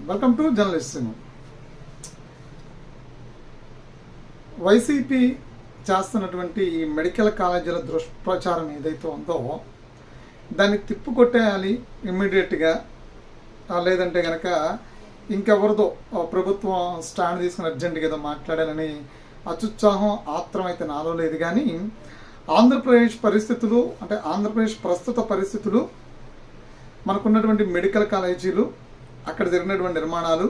Welcome to journalist. YCP చేస్తున్నటువంటి ఈ medical కాలేజీల దుష్ప్రచారం ఏదైతే ఉందో దాన్ని తిప్పుకొట్టేయాలి ఇమ్మీడియట్గా. లేదంటే కనుక ఇంకెవరిదో ప్రభుత్వం స్టాండ్ తీసుకుని అర్జెంటుగా ఏదో మాట్లాడాలని అత్యుత్సాహం ఆత్రం అయితే నాలో లేదు. కానీ ఆంధ్రప్రదేశ్ పరిస్థితులు, అంటే ఆంధ్రప్రదేశ్ ప్రస్తుత పరిస్థితులు, మనకున్నటువంటి మెడికల్ కాలేజీలు, అక్కడ జరిగినటువంటి నిర్మాణాలు,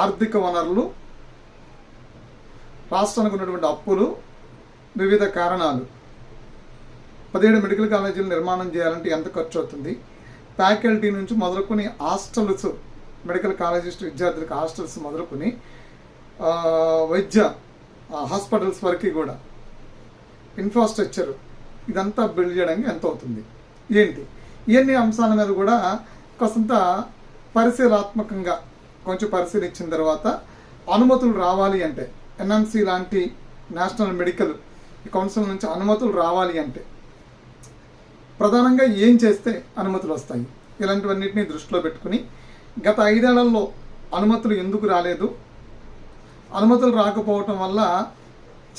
ఆర్థిక వనరులు, రాష్ట్రానికి ఉన్నటువంటి అప్పులు, వివిధ కారణాలు. 17 మెడికల్ కాలేజీలు నిర్మాణం చేయాలంటే ఎంత ఖర్చు అవుతుంది, ఫ్యాకల్టీ నుంచి మొదలుకొని హాస్టల్స్, మెడికల్ కాలేజిస్ట్ విద్యార్థులకు హాస్టల్స్ మొదలుకొని వైద్య హాస్పిటల్స్ వరకు కూడా ఇన్ఫ్రాస్ట్రక్చర్ ఇదంతా బిల్డ్ చేయడానికి ఎంత అవుతుంది ఏంటి, ఇవన్నీ అంశాల మీద కూడా కాస్తంత పరిశీలనాత్మకంగా కొంచెం పరిశీలించిన తర్వాత అనుమతులు రావాలి అంటే, ఎన్ఎంసి లాంటి నేషనల్ మెడికల్ కౌన్సిల్ నుంచి అనుమతులు రావాలి అంటే ప్రధానంగా ఏం చేస్తే అనుమతులు వస్తాయి, ఇలాంటివన్నింటినీ దృష్టిలో పెట్టుకుని గత 5 ఏళ్లలో అనుమతులు ఎందుకు రాలేదు, అనుమతులు రాకపోవటం వల్ల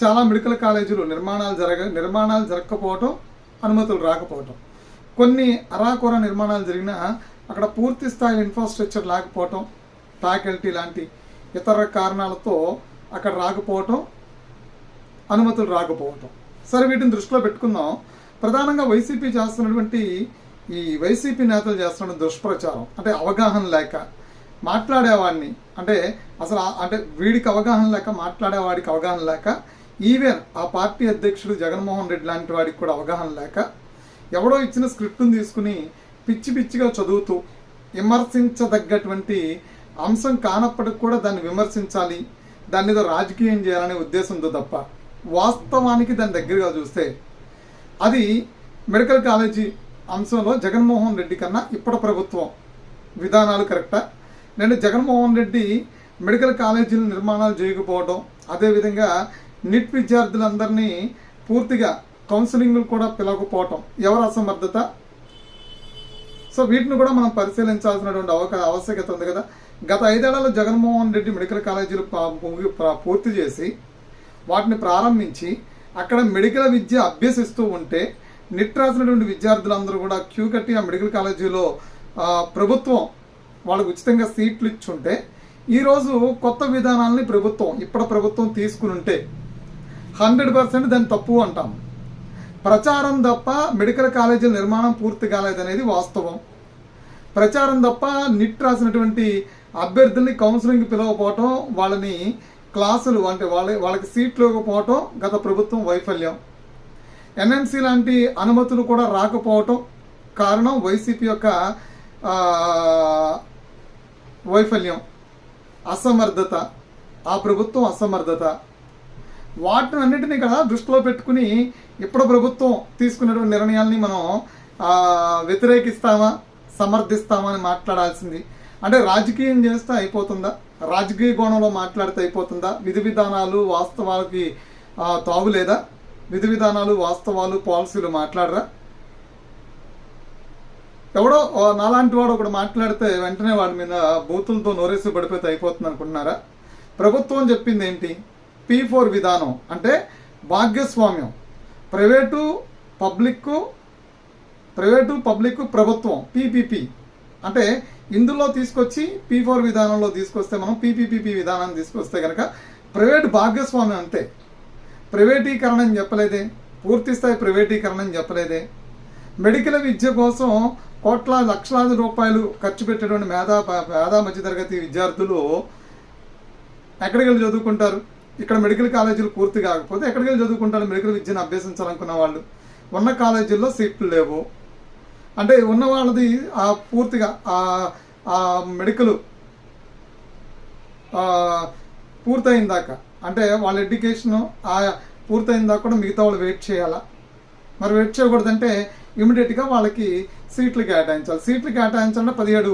చాలా మెడికల్ కాలేజీలు నిర్మాణాలు జరగకపోవటం, అనుమతులు రాకపోవటం, కొన్ని అరాకొర నిర్మాణాలు జరిగినా అక్కడ పూర్తి స్థాయి ఇన్ఫ్రాస్ట్రక్చర్ లేకపోవటం, ఫ్యాకల్టీ లాంటి ఇతర కారణాలతో అక్కడ రాకపోవటం, అనుమతులు రాకపోవటం. సరే, వీటిని దృష్టిలో పెట్టుకుందాం. ప్రధానంగా వైసీపీ చేస్తున్నటువంటి ఈ వైసీపీ నేతలు చేస్తున్న దుష్ప్రచారం, అంటే అవగాహన లేక మాట్లాడేవాడిని, అంటే వీడికి అవగాహన లేక, మాట్లాడేవాడికి అవగాహన లేక, ఈవెన్ ఆ పార్టీ అధ్యక్షుడు జగన్మోహన్ రెడ్డి లాంటి వాడికి కూడా అవగాహన లేక, ఎవడో ఇచ్చిన స్క్రిప్ట్ను తీసుకుని పిచ్చి పిచ్చిగా చదువుతూ విమర్శించదగ్గటువంటి అంశం కానప్పటికి కూడా దాన్ని విమర్శించాలి, దాన్ని ఏదో రాజకీయం చేయాలనే ఉద్దేశంతో తప్ప వాస్తవానికి దాని దగ్గరగా చూస్తే అది మెడికల్ కాలేజీ అంశంలో జగన్మోహన్ రెడ్డి కన్నా ఇప్పటి ప్రభుత్వం విధానాలు కరెక్టా? నేను జగన్మోహన్ రెడ్డి మెడికల్ కాలేజీల నిర్మాణాలు చేయకపోవడం, అదేవిధంగా నీట్ విద్యార్థులందరినీ పూర్తిగా కౌన్సిలింగ్లు కూడా పిలవకపోవటం ఎవరు అసమర్థత? సో వీటిని కూడా మనం పరిశీలించాల్సినటువంటి ఆవశ్యకత ఉంది కదా. గత 5 ఏళ్లలో జగన్మోహన్ రెడ్డి మెడికల్ కాలేజీలు పూర్తి చేసి వాటిని ప్రారంభించి అక్కడ మెడికల్ విద్య అభ్యసిస్తూ ఉంటే నిట్ రాసినటువంటి విద్యార్థులందరూ కూడా క్యూ కట్టి ఆ మెడికల్ కాలేజీలో ప్రభుత్వం వాళ్ళకు ఉచితంగా సీట్లు ఇచ్చుంటే, ఈరోజు కొత్త విధానాలని ఇప్పటి ప్రభుత్వం తీసుకుని ఉంటే 100% దాన్ని తప్పు అంటాం. ప్రచారం తప్ప మెడికల్ కాలేజీల నిర్మాణం పూర్తి కాలేదనేది వాస్తవం. ప్రచారం తప్ప నిట్ రాసినటువంటి అభ్యర్థుల్ని కౌన్సిలింగ్ పిలవకపోవటం, వాళ్ళని క్లాసులు అంటే వాళ్ళకి సీట్లు ఇవ్వకపోవటం గత ప్రభుత్వం వైఫల్యం. ఎన్ఎంసి లాంటి అనుమతులు కూడా రాకపోవటం కారణం వైసీపీ యొక్క వైఫల్యం, అసమర్థత, ఆ ప్రభుత్వం అసమర్థత. వాటిని అన్నింటినీ కూడా దృష్టిలో పెట్టుకుని ఇప్పుడు ప్రభుత్వం తీసుకున్నటువంటి నిర్ణయాల్ని మనం వ్యతిరేకిస్తామా, సమర్థిస్తామా అని మాట్లాడాల్సింది. అంటే రాజకీయం చేస్తే అయిపోతుందా, రాజకీయ కోణంలో మాట్లాడితే అయిపోతుందా? విధి విధానాలు వాస్తవాలకి తావులేదా? విధి విధానాలు వాస్తవాలు పాలసీలు మాట్లాడరా? ఎవడో నాలాంటి వాడు ఒకడు మాట్లాడితే వెంటనే వాడి మీద బూతులతో నోరేసి పడిపోతే అయిపోతుంది అనుకుంటున్నారా? ప్రభుత్వం చెప్పింది ఏంటి? P4 విధానం, అంటే భాగ్యస్వామ్యం, ప్రైవేటు పబ్లిక్ ప్రభుత్వం, PPP. అంటే ఇందులో తీసుకొచ్చి P4 విధానంలో తీసుకొస్తే, మనం PPP విధానాన్ని తీసుకొస్తే కనుక ప్రైవేటు భాగస్వామ్యం అంతే. ప్రైవేటీకరణ అని చెప్పలేదే, పూర్తి స్థాయి ప్రైవేటీకరణ అని చెప్పలేదే. మెడికల్ విద్య కోసం లక్షలాది రూపాయలు ఖర్చు పెట్టేటువంటి పేద మధ్యతరగతి విద్యార్థులు ఎక్కడికి వెళ్ళి చదువుకుంటారు? ఇక్కడ మెడికల్ కాలేజీలు పూర్తి కాకపోతే ఎక్కడికి వెళ్ళి చదువుకుంటారు? మెడికల్ విద్యను అభ్యసించాలనుకున్న వాళ్ళు ఉన్న కాలేజీల్లో సీట్లు లేవు. అంటే ఉన్న వాళ్ళది పూర్తిగా మెడికల్ పూర్తయిన దాకా, అంటే వాళ్ళ ఎడ్యుకేషన్ పూర్తయిన దాకా కూడా మిగతా వాళ్ళు వెయిట్ చేయాలా? మరి వెయిట్ చేయకూడదంటే ఇమీడియట్గా వాళ్ళకి సీట్లు కేటాయించాలి. సీట్లు కేటాయించాలంటే 17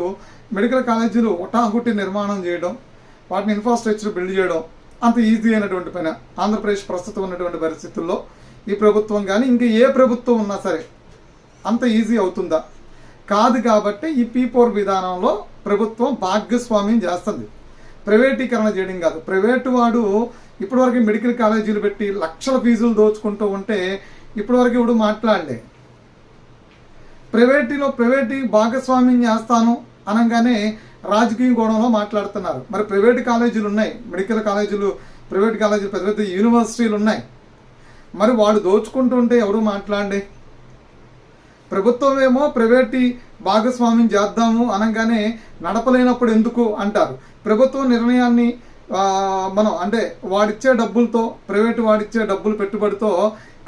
మెడికల్ కాలేజీలు ఒటాహుట్టి నిర్మాణం చేయడం, వాటిని ఇన్ఫ్రాస్ట్రక్చర్ బిల్డ్ చేయడం అంత ఈజీ అయినటువంటి పని ఆంధ్రప్రదేశ్ ప్రస్తుతం ఉన్నటువంటి పరిస్థితుల్లో ఈ ప్రభుత్వం కానీ ఇంకా ఏ ప్రభుత్వం ఉన్నా సరే అంత ఈజీ అవుతుందా? కాదు. కాబట్టి ఈ P4 విధానంలో ప్రభుత్వం భాగస్వామ్యం చేస్తుంది, ప్రైవేటీకరణ చేయడం కాదు. ప్రైవేటు వాడు ఇప్పటివరకు మెడికల్ కాలేజీలు పెట్టి లక్షల ఫీజులు దోచుకుంటూ ఉంటే ఇప్పటివరకు ఇప్పుడు మాట్లాడలే. ప్రైవేటీ భాగస్వామ్యం చేస్తాను అనగానే రాజకీయ గోడంలో మాట్లాడుతున్నారు. మరి ప్రైవేట్ కాలేజీలు ఉన్నాయి, మెడికల్ కాలేజీలు, ప్రైవేట్ కాలేజీలు, పెద్ద పెద్ద యూనివర్సిటీలు ఉన్నాయి. మరి వాడు దోచుకుంటుంటే ఎవరు మాట్లాడండి. ప్రభుత్వం ఏమో ప్రైవేటీ భాగస్వామ్యం చేద్దాము అనగానే నడపలేనప్పుడు ఎందుకు అంటారు. ప్రభుత్వం నిర్ణయాన్ని మనం అంటే వాడిచ్చే డబ్బులతో, ప్రైవేటు వాడిచ్చే డబ్బులు పెట్టుబడితో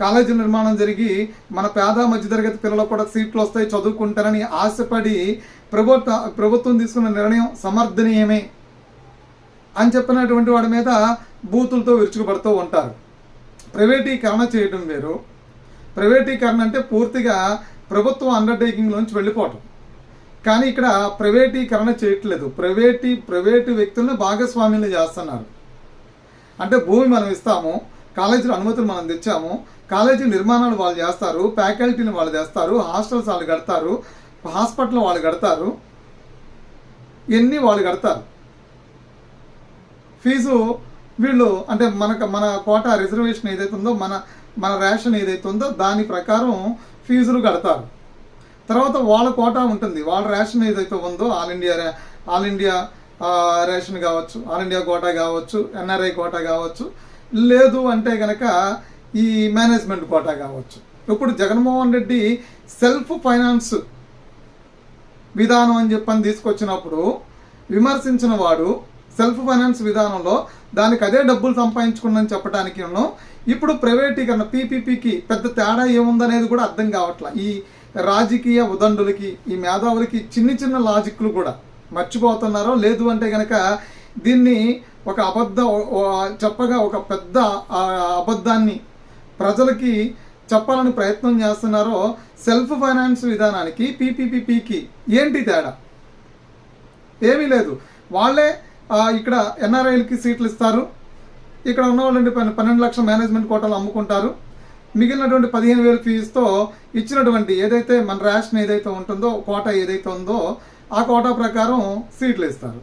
కాలేజీ నిర్మాణం జరిగి మన పేద మధ్యతరగతి పిల్లలకు కూడా సీట్లు వస్తాయి, చదువుకుంటారని ఆశపడి ప్రభుత్వం తీసుకున్న నిర్ణయం సమర్థనీయమే అని చెప్పినటువంటి వాడి మీద బూతులతో విరుచుకుపడుతూ ఉంటారు. ప్రైవేటీకరణ చేయడం వేరు. ప్రైవేటీకరణ అంటే పూర్తిగా ప్రభుత్వం అండర్టేకింగ్ నుంచి వెళ్ళిపోవటం. కానీ ఇక్కడ ప్రైవేటీకరణ చేయట్లేదు, ప్రైవేటు వ్యక్తులను భాగస్వామ్యం చేస్తున్నారు. అంటే భూమి మనం ఇస్తాము, కాలేజీల అనుమతులు మనం తెచ్చాము, కాలేజీ నిర్మాణాలు వాళ్ళు చేస్తారు, ఫ్యాకల్టీని వాళ్ళు చేస్తారు, హాస్టల్స్ వాళ్ళు కడతారు, హాస్పిటల్ వాళ్ళు కడతారు, ఇవన్నీ వాళ్ళు కడతారు. ఫీజు వీళ్ళు అంటే మన కోటా రిజర్వేషన్ ఏదైతే ఉందో, మన రేషన్ ఏదైతే ఉందో దాని ప్రకారం ఫీజులు కడతారు. తర్వాత వాళ్ళ కోటా ఉంటుంది, వాళ్ళ రేషన్ ఏదైతే ఉందో ఆల్ ఇండియా రేషన్ కావచ్చు, ఆల్ ఇండియా కోటా కావచ్చు, ఎన్ఆర్ఐ కోటా కావచ్చు, లేదు అంటే కనుక ఈ మేనేజ్మెంట్ కోటా కావచ్చు. ఇప్పుడు జగన్మోహన్ రెడ్డి సెల్ఫ్ ఫైనాన్స్ విధానం అని చెప్పని తీసుకొచ్చినప్పుడు విమర్శించిన వాడు సెల్ఫ్ ఫైనాన్స్ విధానంలో దానికి అదే డబ్బులు సంపాదించుకున్నాను చెప్పడానికి ఇప్పుడు ప్రైవేటీకరణ పీపీపీకి పెద్ద తేడా ఏముందనేది కూడా అర్థం కావట్లా. ఈ రాజకీయ ఉదండులకి, ఈ మేధావులకి చిన్న లాజిక్లు కూడా మర్చిపోతున్నారో లేదు అంటే కనుక దీన్ని ఒక చెప్పగా ఒక పెద్ద అబద్ధాన్ని ప్రజలకి చెప్పాలని ప్రయత్నం చేస్తున్నారో. సెల్ఫ్ ఫైనాన్స్ విధానానికి పీపీపీకి ఏంటి తేడా? ఏమీ లేదు. వాళ్ళే ఇక్కడ ఎన్ఆర్ఐలకి సీట్లు ఇస్తారు, ఇక్కడ ఉన్న వాళ్ళండి 12 లక్షల మేనేజ్మెంట్ కోటాలు అమ్ముకుంటారు, మిగిలినటువంటి 15,000 ఫీజుతో ఇచ్చినటువంటి ఏదైతే మన రేషన్ ఏదైతే ఉంటుందో, కోటా ఏదైతే ఉందో ఆ కోటా ప్రకారం సీట్లు ఇస్తారు,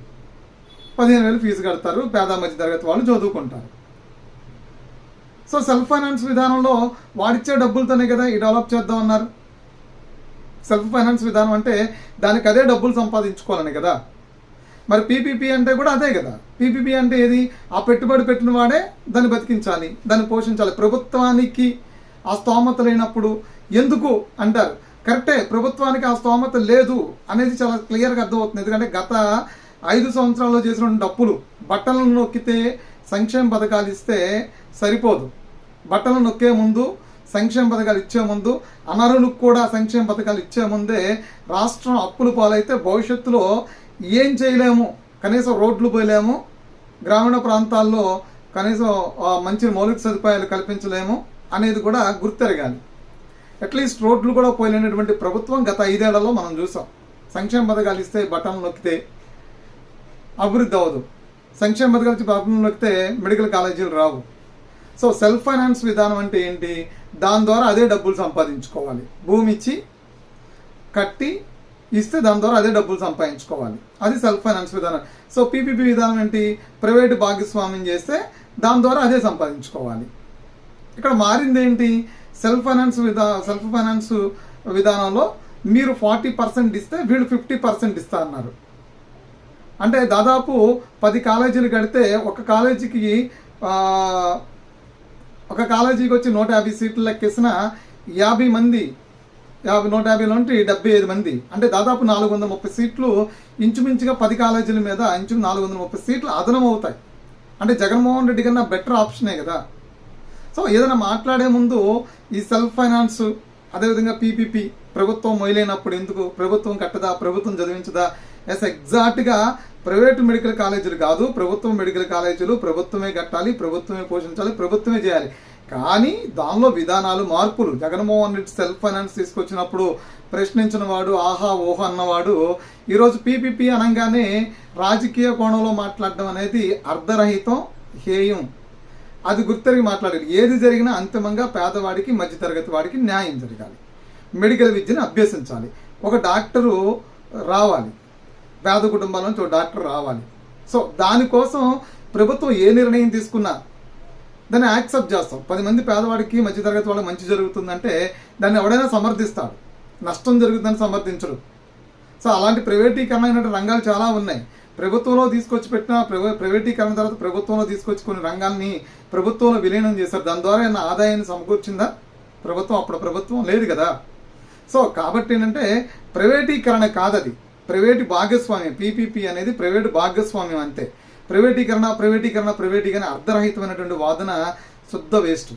15,000 ఫీజు కడతారు, పేద మధ్య తరగతి వాళ్ళు చదువుకుంటారు. సో సెల్ఫ్ ఫైనాన్స్ విధానంలో వాడిచ్చే డబ్బులతోనే కదా ఈ డెవలప్ చేద్దామన్నారు. సెల్ఫ్ ఫైనాన్స్ విధానం అంటే దానికి అదే డబ్బులు సంపాదించుకోవాలని కదా. మరి పీపీపీ అంటే కూడా అదే కదా. పీపీపీ అంటే ఏది? ఆ పెట్టుబడి పెట్టిన వాడే దాన్ని బతికించాలి, దాన్ని పోషించాలి. ప్రభుత్వానికి ఆ స్తోమత లేనప్పుడు ఎందుకు అంటారు. కరెక్టే, ప్రభుత్వానికి ఆ స్తోమత లేదు అనేది చాలా క్లియర్గా అర్థమవుతుంది. ఎందుకంటే గత 5 సంవత్సరాల్లో చేసిన డప్పులు, బట్టలను నొక్కితే సంక్షేమ పథకాలు ఇస్తే సరిపోదు. బట్టలు నొక్కే ముందు, సంక్షేమ పథకాలు ఇచ్చే ముందు, అనర్హులకు కూడా సంక్షేమ పథకాలు ఇచ్చే ముందే రాష్ట్రం అప్పులు పాలైతే భవిష్యత్తులో ఏం చేయలేము, కనీసం రోడ్లు పోయలేము, గ్రామీణ ప్రాంతాల్లో కనీసం మంచి మౌలిక సదుపాయాలు కల్పించలేము అనేది కూడా గుర్తెరగాలి. అట్లీస్ట్ రోడ్లు కూడా పోయలేనటువంటి ప్రభుత్వం గత 5 ఏళ్లలో మనం చూసాం. సంక్షేమ పథకాలు ఇస్తే బటన్లు నొక్కితే అభివృద్ధి అవ్వదు, సంక్షేమ పథకాలు ఇచ్చి బటన్లు నొక్కితే మెడికల్ కాలేజీలు రావు. సో సెల్ఫ్ ఫైనాన్స్ విధానం అంటే ఏంటి? దాని ద్వారా అదే డబ్బులు సంపాదించుకోవాలి. భూమి ఇచ్చి కట్టి ఇస్తే దాని ద్వారా అదే డబ్బులు సంపాదించుకోవాలి, అది సెల్ఫ్ ఫైనాన్స్ విధానం. సో పీపీపీ విధానం ఏంటి? ప్రైవేటు భాగస్వామ్యం చేస్తే దాని ద్వారా అదే సంపాదించుకోవాలి. ఇక్కడ మారింది ఏంటి? సెల్ఫ్ ఫైనాన్స్ విధానంలో మీరు 40% ఇస్తే వీళ్ళు 50% ఇస్తా అన్నారు. అంటే దాదాపు 10 కాలేజీలు కడితే ఒక కాలేజీకి వచ్చి 150 సీట్లు లెక్కేసిన 50 మంది, 150 నుండి 75 మంది, అంటే దాదాపు 430 సీట్లు ఇంచుమించుగా 10 కాలేజీల మీద 430 సీట్లు అదనం అవుతాయి. అంటే జగన్మోహన్ రెడ్డి కన్నా బెటర్ ఆప్షనే కదా. సో ఏదైనా మాట్లాడే ముందు ఈ సెల్ఫ్ ఫైనాన్స్, అదేవిధంగా పీపీపీ ప్రభుత్వం మొయలేనప్పుడు ఎందుకు, ప్రభుత్వం కట్టదా, ప్రభుత్వం చదివించదా? ఎగ్జాక్ట్గా ప్రైవేటు మెడికల్ కాలేజీలు కాదు, ప్రభుత్వ మెడికల్ కాలేజీలు ప్రభుత్వమే కట్టాలి, ప్రభుత్వమే పోషించాలి, ప్రభుత్వమే చేయాలి. కానీ దానిలో విధానాలు, మార్పులు జగన్మోహన్ రెడ్డి సెల్ఫ్ ఫైనాన్స్ తీసుకొచ్చినప్పుడు ప్రశ్నించిన వాడు, ఆహా ఓహో అన్నవాడు ఈరోజు పీపీపీ అనగానే రాజకీయ కోణంలో మాట్లాడడం అనేది అర్ధరహితం, హేయం. అది గుర్తెరిగి మాట్లాడాలి. ఏది జరిగినా అంతిమంగా పేదవాడికి, మధ్యతరగతి వాడికి న్యాయం జరగాలి. మెడికల్ విద్యను అభ్యసించాలి. ఒక డాక్టరు రావాలి, పేద కుటుంబాల నుంచి ఒక డాక్టర్ రావాలి. సో దానికోసం ప్రభుత్వం ఏ నిర్ణయం తీసుకున్నా దాన్ని యాక్సెప్ట్ చేస్తాం. 10 మంది పేదవాడికి మధ్యతరగతి వాళ్ళకి మంచి జరుగుతుందంటే దాన్ని ఎవడైనా సమర్థిస్తాడు, నష్టం జరుగుతుందని సమర్థించడు. సో అలాంటి ప్రైవేటీకరణ అయినటువంటి రంగాలు చాలా ఉన్నాయి. ప్రభుత్వంలో తీసుకొచ్చి పెట్టిన ప్రైవేటీకరణ తర్వాత ప్రభుత్వంలో తీసుకొచ్చి కొన్ని రంగాల్ని ప్రభుత్వంలో విలీనం చేశారు. దాని ద్వారా ఏమైనా ఆదాయాన్ని సమకూర్చిందా ప్రభుత్వం? అప్పుడు ప్రభుత్వం లేదు కదా. సో కాబట్టి ఏంటంటే ప్రైవేటీకరణ కాదది, ప్రైవేటు భాగస్వామ్యం. పీపీపీ అనేది ప్రైవేటు భాగస్వామ్యం అంతే. ప్రైవేటీకరణ అర్ధరహితమైనటువంటి వాదన శుద్ధ వేస్ట్.